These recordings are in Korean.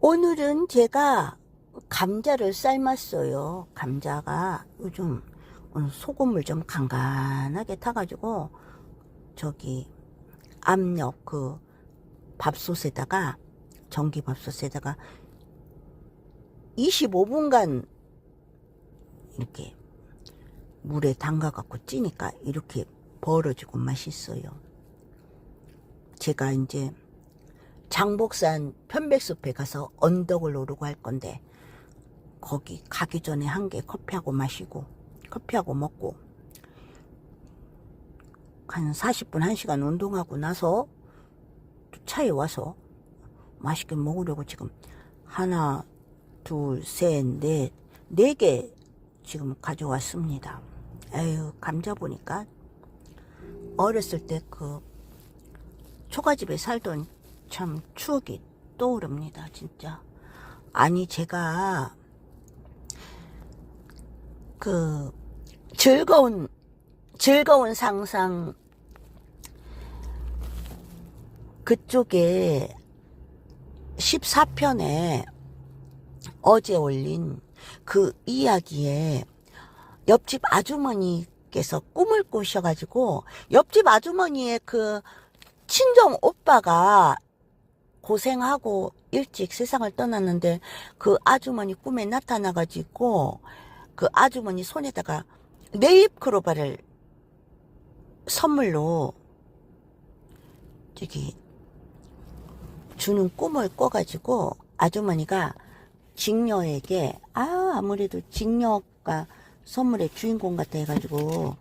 오늘은 제가 감자를 삶았어요. 감자가 요즘 소금을 좀 간간하게 타가지고 저기 압력 그 밥솥에다가 전기밥솥에다가 25분간 이렇게 물에 담가갖고 찌니까 이렇게 벌어지고 맛있어요. 제가 이제 장복산 편백숲에 가서 언덕을 오르고 할 건데 거기 가기 전에 한 개 커피하고 마시고 커피하고 먹고 한 40분 1시간 운동하고 나서 또 차에 와서 맛있게 먹으려고 지금 하나 둘 셋 넷 네 개 지금 가져왔습니다. 에휴, 감자 보니까 어렸을 때 그 초가집에 살던 참 추억이 떠오릅니다. 진짜. 아니 제가 그 즐거운 상상 그쪽에 14편에 어제 올린 그 이야기에 옆집 아주머니께서 꿈을 꾸셔가지고 옆집 아주머니의 그 친정 오빠가 고생하고 일찍 세상을 떠났는데 그 아주머니 꿈에 나타나가지고 그 아주머니 손에다가 네잎크로바를 선물로 저기 주는 꿈을 꿔가지고 아주머니가 직녀에게 아무래도 직녀가 선물의 주인공 같아 해가지고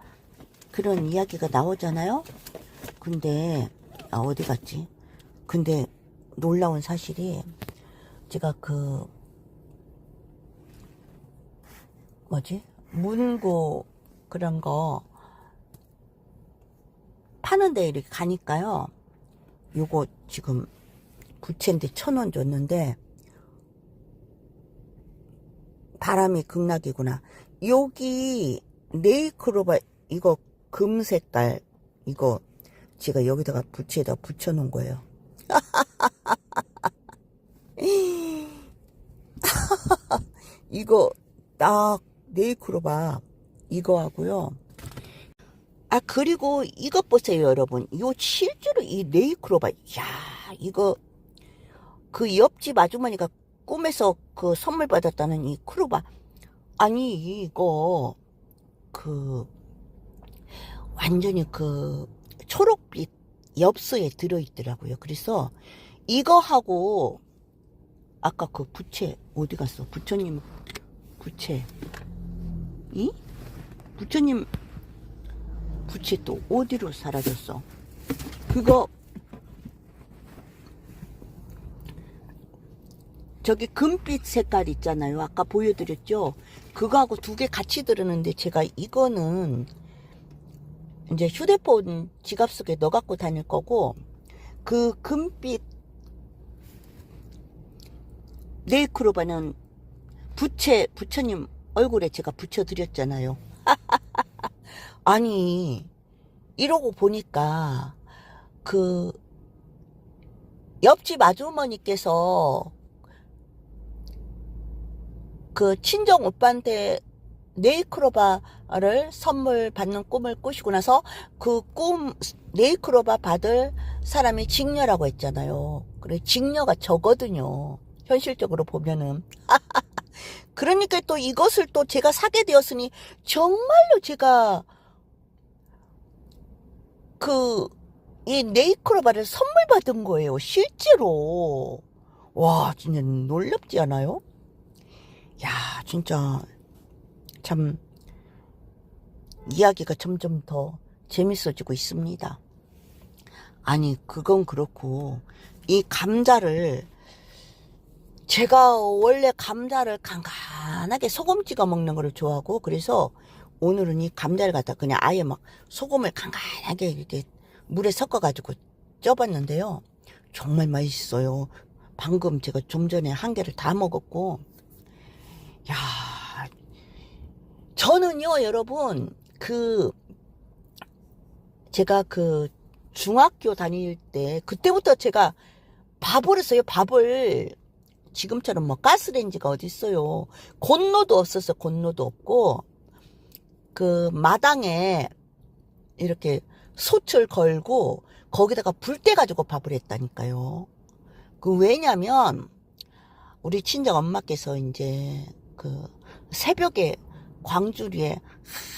그런 이야기가 나오잖아요. 근데 어디 갔지? 근데 놀라운 사실이 제가 그 뭐지? 문고 그런 거 파는 데 이렇게 가니까요. 요거 지금 부채인데 1,000원 줬는데 바람이 극락이구나. 여기 네이크로바 이거 금 색깔 이거 제가 여기다가 부채에다 붙여놓은 거예요. 이거 딱 네이크로바 이거 하고요. 그리고 이것 보세요, 여러분. 요 실제로 이 네이크로바, 야, 이거 그 옆집 아주머니가 꿈에서 그 선물 받았다는 이 크로바. 아니 이거 그 완전히 그 초록빛 엽서에 들어있더라고요. 그래서 이거하고 아까 그 부채 어디 갔어? 부처님 부채 부처님 부채 또 어디로 사라졌어? 그거 저기 금빛 색깔 있잖아요. 아까 보여드렸죠? 그거하고 2개 같이 들었는데 제가 이거는 이제 휴대폰 지갑 속에 넣어 갖고 다닐 거고 그 금빛 네이크로바는 부처님 얼굴에 제가 붙여드렸잖아요. 아니 이러고 보니까 그 옆집 아주머니께서 그 친정 오빠한테 네이크로바를 선물 받는 꿈을 꾸시고 나서 그 꿈 네이크로바 받을 사람이 직녀라고 했잖아요. 그래 직녀가 저거든요. 현실적으로 보면은. 그러니까 또 이것을 또 제가 사게 되었으니 정말로 제가 그 이 네이크로바를 선물 받은 거예요. 실제로. 와 진짜 놀랍지 않아요? 야 진짜 참 이야기가 점점 더 재밌어지고 있습니다. 아니 그건 그렇고 이 감자를 제가 원래 감자를 간간하게 소금 찍어 먹는 거를 좋아하고 그래서 오늘은 이 감자를 갖다 그냥 아예 막 소금을 간간하게 이렇게 물에 섞어 가지고 쪄봤는데요. 정말 맛있어요. 방금 제가 좀 전에 한 개를 다 먹었고 야 저는요 여러분 제가 그 중학교 다닐 때 그때부터 제가 밥을 했어요. 밥을 지금처럼 뭐 가스레인지가 어디 있어요. 곤로도 없었어. 곤로도 없고 그 마당에 이렇게 솥을 걸고 거기다가 불 떼 가지고 밥을 했다니까요. 그 왜냐면 우리 친정 엄마께서 이제 그 새벽에 광주리에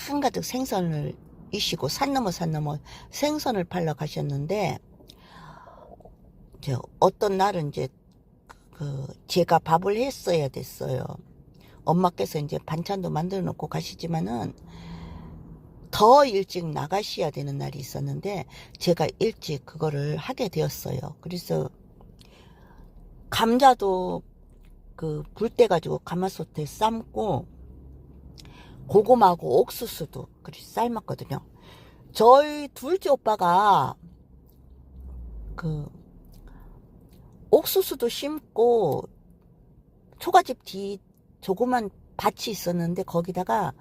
한가득 생선을 이시고 산 넘어 생선을 팔러 가셨는데 이제 어떤 날은 이제 그 제가 밥을 했어야 됐어요. 엄마께서 이제 반찬도 만들어 놓고 가시지만은 더 일찍 나가셔야 되는 날이 있었는데 제가 일찍 그거를 하게 되었어요. 그래서 감자도 그 불 떼 가지고 가마솥에 삶고 고구마하고 옥수수도 그렇게 삶았거든요. 저희 둘째 오빠가 그 옥수수도 심고 초가집 뒤 조그만 밭이 있었는데 거기다가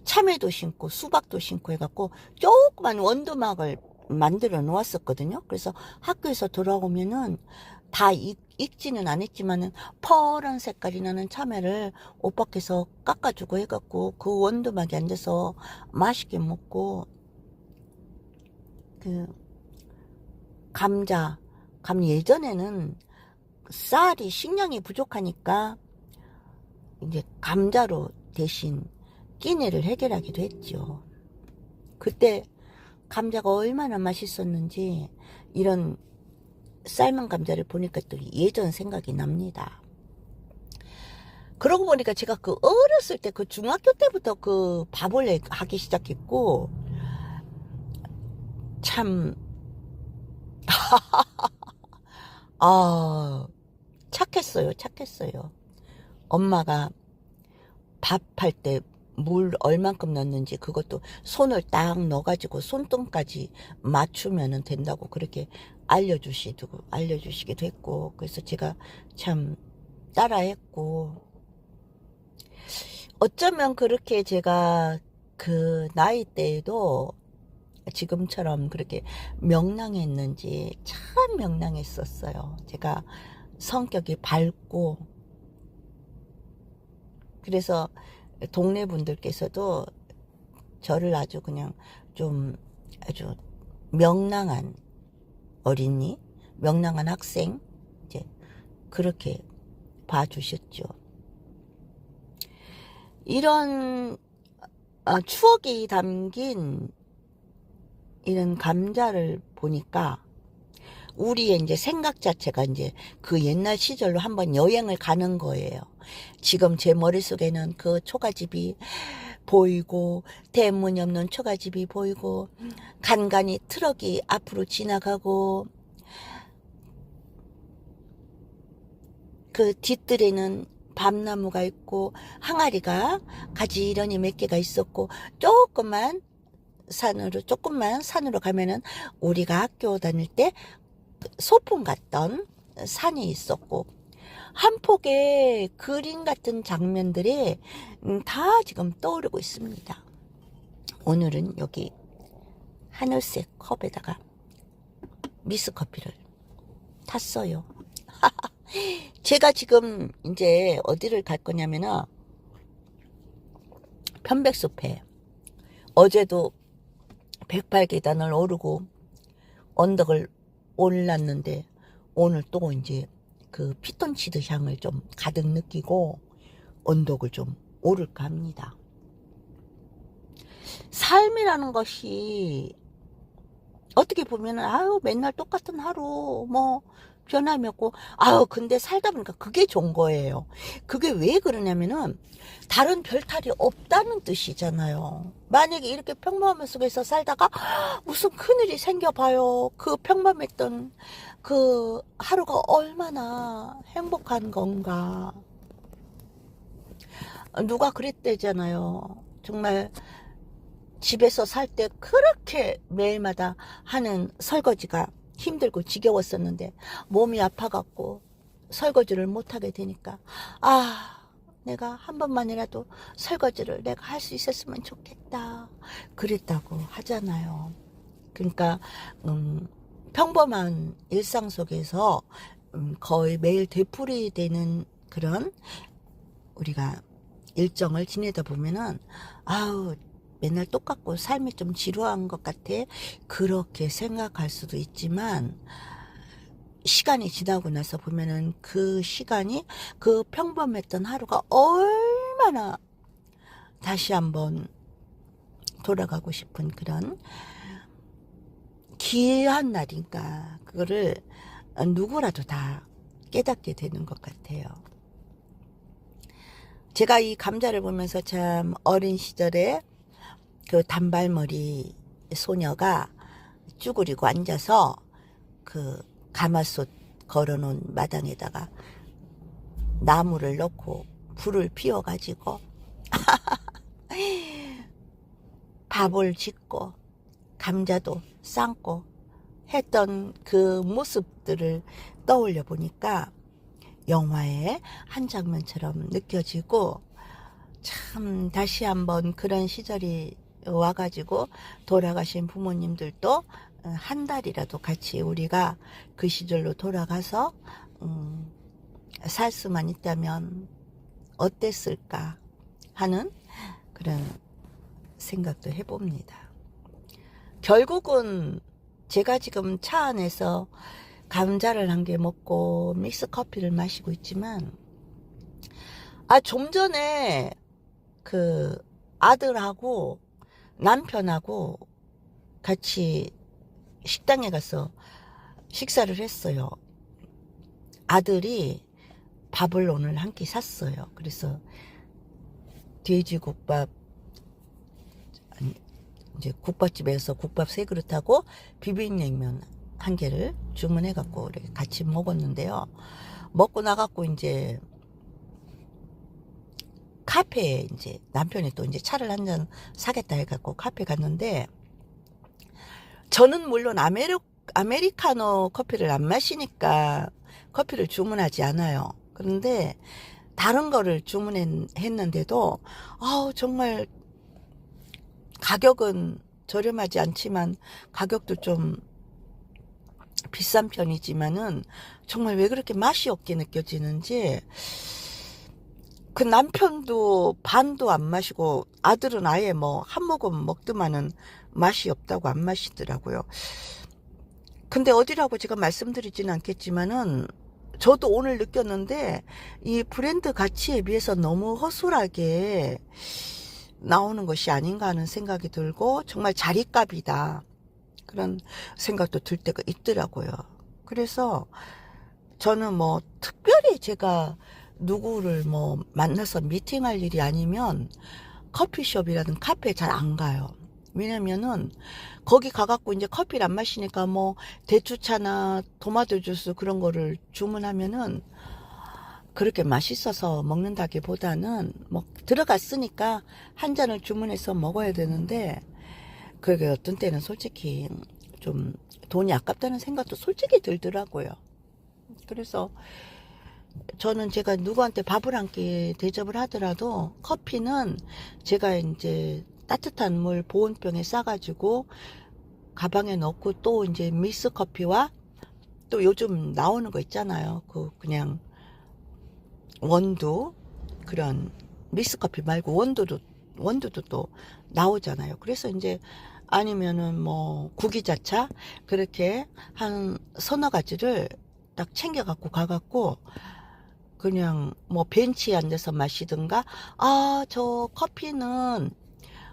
참외도 심고 수박도 심고 해갖고 조그만 원두막을 만들어 놓았었거든요. 그래서 학교에서 돌아오면은 다 익지는 않았지만은 퍼런 색깔이 나는 참외를 오빠께서 깎아주고 해갖고 그 원두막에 앉아서 맛있게 먹고 그 감자 예전에는 쌀이 식량이 부족하니까 이제 감자로 대신 끼니를 해결하기도 했죠. 그때 감자가 얼마나 맛있었는지 이런 삶은 감자를 보니까 또 예전 생각이 납니다. 그러고 보니까 제가 그 어렸을 때 그 중학교 때부터 그 밥을 하기 시작했고 참 착했어요. 엄마가 밥할 때 물 얼만큼 넣는지 그것도 손을 딱 넣어가지고 손등까지 맞추면 된다고 그렇게 알려주시기도 했고, 그래서 제가 참 따라했고, 어쩌면 그렇게 제가 그 나이 때에도 지금처럼 그렇게 명랑했는지 참 명랑했었어요. 제가 성격이 밝고, 그래서 동네 분들께서도 저를 아주 그냥 좀 아주 명랑한 어린이, 명랑한 학생, 이제 그렇게 봐주셨죠. 이런 추억이 담긴 이런 감자를 보니까 우리의 이제 생각 자체가 이제 그 옛날 시절로 한번 여행을 가는 거예요. 지금 제 머릿속에는 그 초가집이 보이고 대문이 없는 초가집이 보이고 간간히 트럭이 앞으로 지나가고 그 뒷뜰에는 밤나무가 있고 항아리가 가지런히 몇 개가 있었고 조금만 산으로 가면은 우리가 학교 다닐 때 소풍 갔던 산이 있었고 한 폭의 그림 같은 장면들이 다 지금 떠오르고 있습니다. 오늘은 여기 하늘색 컵에다가 미스커피를 탔어요. 제가 지금 이제 어디를 갈 거냐면은 편백숲에 어제도 108계단을 오르고 언덕을 올랐는데 오늘 또 이제 그 피톤치드 향을 좀 가득 느끼고 언덕을 좀 오를까 합니다. 삶이라는 것이 어떻게 보면은 아유 맨날 똑같은 하루 뭐 변함이 없고 아유 근데 살다 보니까 그게 좋은 거예요. 그게 왜 그러냐면은 다른 별탈이 없다는 뜻이잖아요. 만약에 이렇게 평범함 속에서 살다가 무슨 큰일이 생겨봐요. 그 평범했던 그 하루가 얼마나 행복한 건가. 누가 그랬대잖아요. 정말 집에서 살 때 그렇게 매일마다 하는 설거지가 힘들고 지겨웠었는데 몸이 아파갖고 설거지를 못하게 되니까 내가 한 번만이라도 설거지를 내가 할 수 있었으면 좋겠다 그랬다고 하잖아요. 그러니까 평범한 일상 속에서 거의 매일 되풀이되는 그런 우리가 일정을 지내다 보면은 아우 맨날 똑같고 삶이 좀 지루한 것 같아 그렇게 생각할 수도 있지만 시간이 지나고 나서 보면은 그 시간이 그 평범했던 하루가 얼마나 다시 한번 돌아가고 싶은 그런 귀한 날인가 그거를 누구라도 다 깨닫게 되는 것 같아요. 제가 이 감자를 보면서 참 어린 시절에 그 단발머리 소녀가 쭈그리고 앉아서 그 가마솥 걸어놓은 마당에다가 나무를 넣고 불을 피워가지고 밥을 짓고 감자도 삶고 했던 그 모습들을 떠올려 보니까 영화의 한 장면처럼 느껴지고 참 다시 한번 그런 시절이 와가지고 돌아가신 부모님들도 한 달이라도 같이 우리가 그 시절로 돌아가서 살 수만 있다면 어땠을까 하는 그런 생각도 해봅니다. 결국은 제가 지금 차 안에서 감자를 한 개 먹고 믹스 커피를 마시고 있지만 좀 전에 그 아들하고 남편하고 같이 식당에 가서 식사를 했어요. 아들이 밥을 오늘 한 끼 샀어요. 그래서 돼지국밥 이제 국밥집에서 국밥 3그릇하고 비빔냉면 1개를 주문해 갖고 같이 먹었는데요. 먹고 나갖고 이제 카페에 이제 남편이 또 이제 차를 한 잔 사겠다 해갖고 카페 갔는데 저는 물론 아메리카노 커피를 안 마시니까 커피를 주문하지 않아요. 그런데 다른 거를 주문했는데도 정말 가격은 저렴하지 않지만 가격도 좀 비싼 편이지만은 정말 왜 그렇게 맛이 없게 느껴지는지 그 남편도 반도 안 마시고 아들은 아예 뭐 한 모금 먹더만은 맛이 없다고 안 마시더라고요. 근데 어디라고 제가 말씀드리지는 않겠지만은 저도 오늘 느꼈는데 이 브랜드 가치에 비해서 너무 허술하게 나오는 것이 아닌가 하는 생각이 들고 정말 자리값이다 그런 생각도 들 때가 있더라고요. 그래서 저는 뭐 특별히 제가 누구를 뭐 만나서 미팅할 일이 아니면 커피숍이라든 카페에 잘 안 가요. 왜냐면은 거기 가갖고 이제 커피를 안 마시니까 뭐 대추차나 토마토 주스 그런 거를 주문하면은 그렇게 맛있어서 먹는다기보다는 뭐 들어갔으니까 한 잔을 주문해서 먹어야 되는데 그게 어떤 때는 솔직히 좀 돈이 아깝다는 생각도 솔직히 들더라고요. 그래서 저는 제가 누구한테 밥을 한 끼 대접을 하더라도 커피는 제가 이제 따뜻한 물 보온병에 싸가지고 가방에 넣고 또 이제 믹스 커피와 또 요즘 나오는 거 있잖아요. 그냥 원두 그런 믹스 커피 말고 원두도 또 나오잖아요. 그래서 이제 아니면은 뭐 구기자차 그렇게 한 서너 가지를 딱 챙겨 갖고 가갖고 그냥 뭐 벤치에 앉아서 마시든가 저 커피는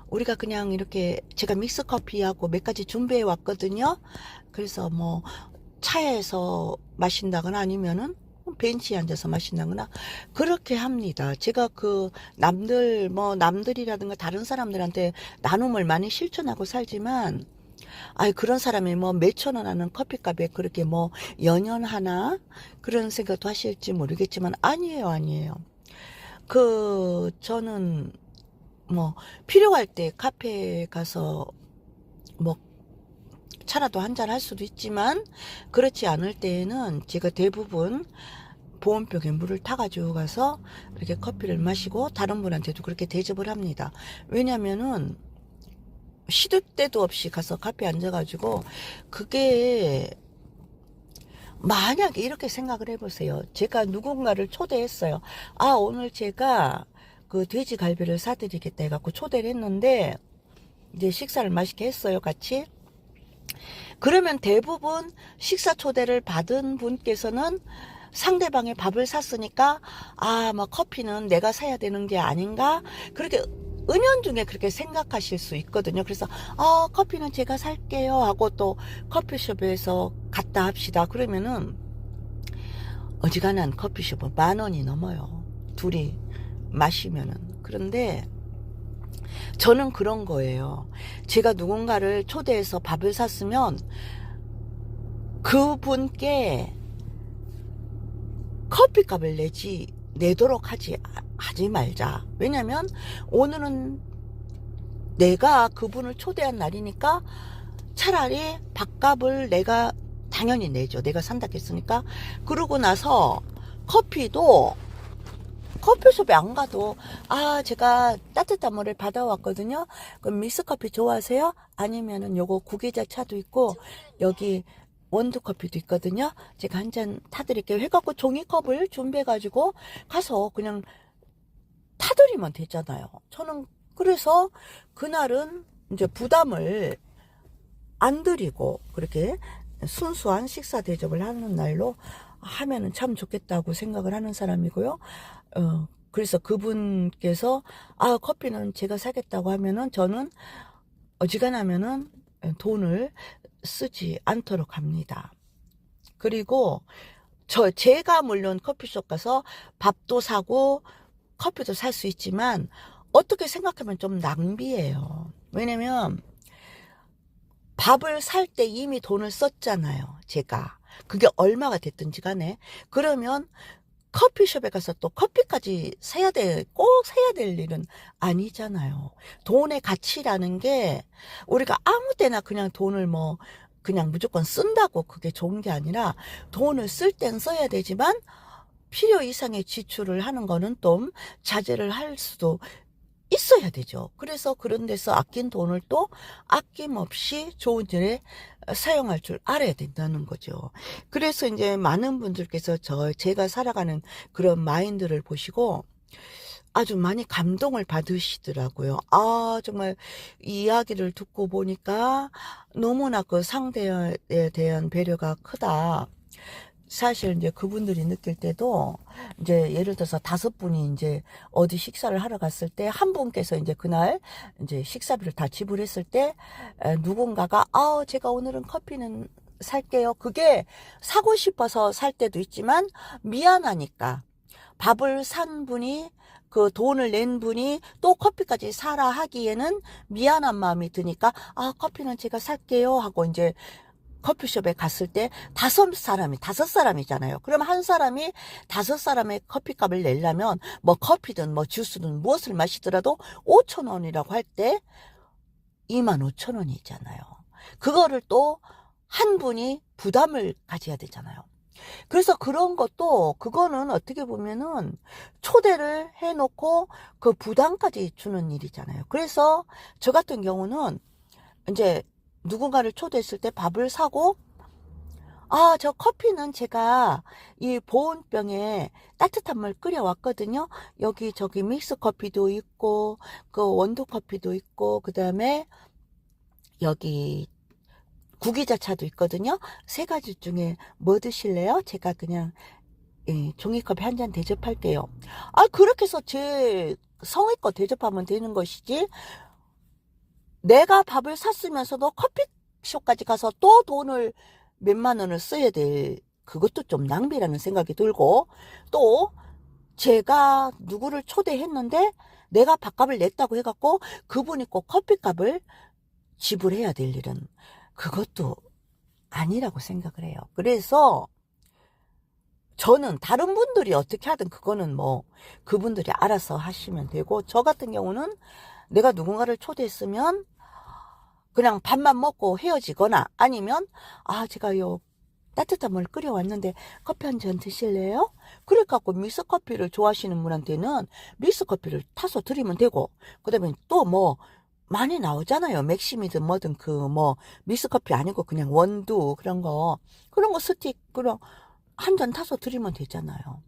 우리가 그냥 이렇게 제가 믹스 커피하고 몇 가지 준비해 왔거든요. 그래서 뭐 차에서 마신다거나 아니면은 벤치에 앉아서 마신다거나 그렇게 합니다. 제가 그 남들이라든가 다른 사람들한테 나눔을 많이 실천하고 살지만 그런 사람이 뭐 몇천 원 하는 커피값에 그렇게 뭐 연연하나 그런 생각도 하실지 모르겠지만 아니에요. 저는 뭐 필요할 때 카페에 가서 뭐 차라도 한잔 할 수도 있지만 그렇지 않을 때에는 제가 대부분 보온병에 물을 타가지고 가서 이렇게 커피를 마시고 다른 분한테도 그렇게 대접을 합니다. 왜냐면은 시도 때도 없이 가서 카페에 앉아가지고 그게 만약에 이렇게 생각을 해보세요. 제가 누군가를 초대했어요. 아, 오늘 제가 그 돼지갈비를 사드리겠다 해갖고 초대를 했는데, 이제 식사를 맛있게 했어요, 같이. 그러면 대부분 식사 초대를 받은 분께서는 상대방의 밥을 샀으니까, 아, 뭐 커피는 내가 사야 되는 게 아닌가? 그렇게 은연중에 그렇게 생각하실 수 있거든요. 그래서 커피는 제가 살게요 하고 또 커피숍에서 갔다 합시다. 그러면은 어지간한 커피숍은 10,000원이 넘어요. 둘이 마시면은. 그런데 저는 그런 거예요. 제가 누군가를 초대해서 밥을 샀으면 그분께 커피값을 내도록 하지 말자. 왜냐면 오늘은 내가 그분을 초대한 날이니까 차라리 밥값을 내가 당연히 내죠. 내가 산다 했으니까. 그러고 나서 커피도 커피숍에 안 가도 제가 따뜻한 물을 받아왔거든요. 그럼 믹스커피 좋아하세요? 아니면은 요거 구기자 차도 있고 여기 원두커피도 있거든요. 제가 한 잔 타드릴게요 해갖고 종이컵을 준비해가지고 가서 그냥 타드리면 되잖아요. 저는 그래서 그날은 이제 부담을 안 드리고 그렇게 순수한 식사 대접을 하는 날로 하면은 참 좋겠다고 생각을 하는 사람이고요. 그래서 그분께서 커피는 제가 사겠다고 하면은 저는 어지간하면은 돈을 쓰지 않도록 합니다. 그리고 제가 물론 커피숍 가서 밥도 사고 커피도 살 수 있지만 어떻게 생각하면 좀 낭비예요. 왜냐면 밥을 살 때 이미 돈을 썼잖아요. 제가. 그게 얼마가 됐든지 간에. 그러면 커피숍에 가서 또 커피까지 꼭 사야 될 일은 아니잖아요. 돈의 가치라는 게 우리가 아무 때나 그냥 돈을 그냥 무조건 쓴다고 그게 좋은 게 아니라 돈을 쓸 땐 써야 되지만 필요 이상의 지출을 하는 거는 좀 자제를 할 수도 있어야 되죠. 그래서 그런 데서 아낀 돈을 또 아낌없이 좋은 일에 사용할 줄 알아야 된다는 거죠. 그래서 이제 많은 분들께서 제가 살아가는 그런 마인드를 보시고 아주 많이 감동을 받으시더라고요. 정말 이 이야기를 듣고 보니까 너무나 그 상대에 대한 배려가 크다. 사실 이제 그분들이 느낄 때도 이제 예를 들어서 5분이 이제 어디 식사를 하러 갔을 때 한 분께서 이제 그날 이제 식사비를 다 지불했을 때 누군가가 제가 오늘은 커피는 살게요. 그게 사고 싶어서 살 때도 있지만 미안하니까 밥을 산 분이 그 돈을 낸 분이 또 커피까지 사라 하기에는 미안한 마음이 드니까 커피는 제가 살게요 하고 이제 커피숍에 갔을 때 5사람이잖아요. 그럼 한 사람이 5사람의 커피값을 내려면 커피든 주스든 무엇을 마시더라도 5,000원이라고 할 때 25,000원이잖아요. 그거를 또 한 분이 부담을 가져야 되잖아요. 그래서 그런 것도 그거는 어떻게 보면은 초대를 해놓고 그 부담까지 주는 일이잖아요. 그래서 저 같은 경우는 이제 누군가를 초대했을 때 밥을 사고 저 커피는 제가 이 보온병에 따뜻한 물 끓여왔거든요. 여기 저기 믹스 커피도 있고 그 원두 커피도 있고 그 다음에 여기 구기자 차도 있거든요. 3가지 중에 뭐 드실래요? 제가 그냥 종이컵에 한 잔 대접할게요. 그렇게 해서 제 성의껏 대접하면 되는 것이지 내가 밥을 샀으면서도 커피숍까지 가서 또 돈을 몇만 원을 써야 될 그것도 좀 낭비라는 생각이 들고 또 제가 누구를 초대했는데 내가 밥값을 냈다고 해갖고 그분이 꼭 커피값을 지불해야 될 일은 그것도 아니라고 생각을 해요. 그래서 저는 다른 분들이 어떻게 하든 그거는 그분들이 알아서 하시면 되고 저 같은 경우는 내가 누군가를 초대했으면 그냥 밥만 먹고 헤어지거나 아니면 제가 따뜻한 물 끓여왔는데 커피 한 잔 드실래요? 그래갖고 믹스커피를 좋아하시는 분한테는 믹스커피를 타서 드리면 되고 그 다음에 또 많이 나오잖아요. 맥심이든 뭐든 그 뭐 믹스커피 아니고 그냥 원두 그런 거 스틱 그런 한 잔 타서 드리면 되잖아요.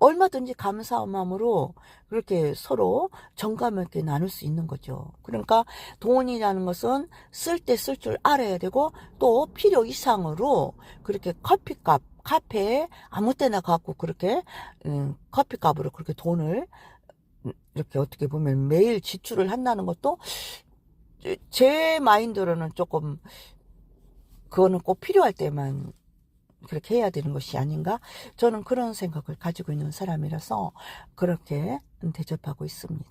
얼마든지 감사한 마음으로 그렇게 서로 정감 있게 나눌 수 있는 거죠. 그러니까 돈이라는 것은 쓸 때 쓸 줄 알아야 되고 또 필요 이상으로 그렇게 커피값 카페에 아무 때나 갖고 그렇게 커피값으로 그렇게 돈을 이렇게 어떻게 보면 매일 지출을 한다는 것도 제 마인드로는 조금 그거는 꼭 필요할 때만 그렇게 해야 되는 것이 아닌가? 저는 그런 생각을 가지고 있는 사람이라서 그렇게 대접하고 있습니다.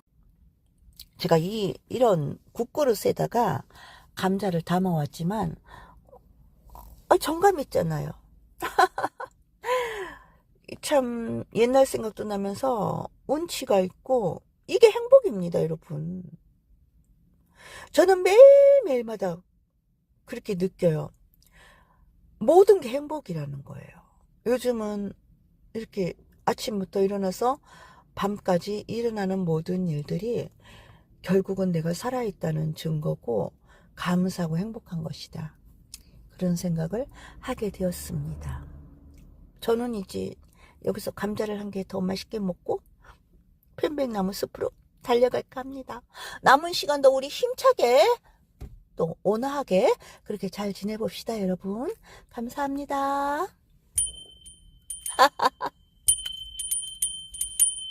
제가 이런 국그릇에다가 감자를 담아왔지만, 정감 있잖아요. 참, 옛날 생각도 나면서 운치가 있고, 이게 행복입니다, 여러분. 저는 매일매일마다 그렇게 느껴요. 모든 게 행복이라는 거예요. 요즘은 이렇게 아침부터 일어나서 밤까지 일어나는 모든 일들이 결국은 내가 살아있다는 증거고 감사하고 행복한 것이다. 그런 생각을 하게 되었습니다. 저는 이제 여기서 감자를 한 개 더 맛있게 먹고 편백나무 숲으로 달려갈까 합니다. 남은 시간도 우리 힘차게 또 온화하게 그렇게 잘 지내봅시다, 여러분. 감사합니다.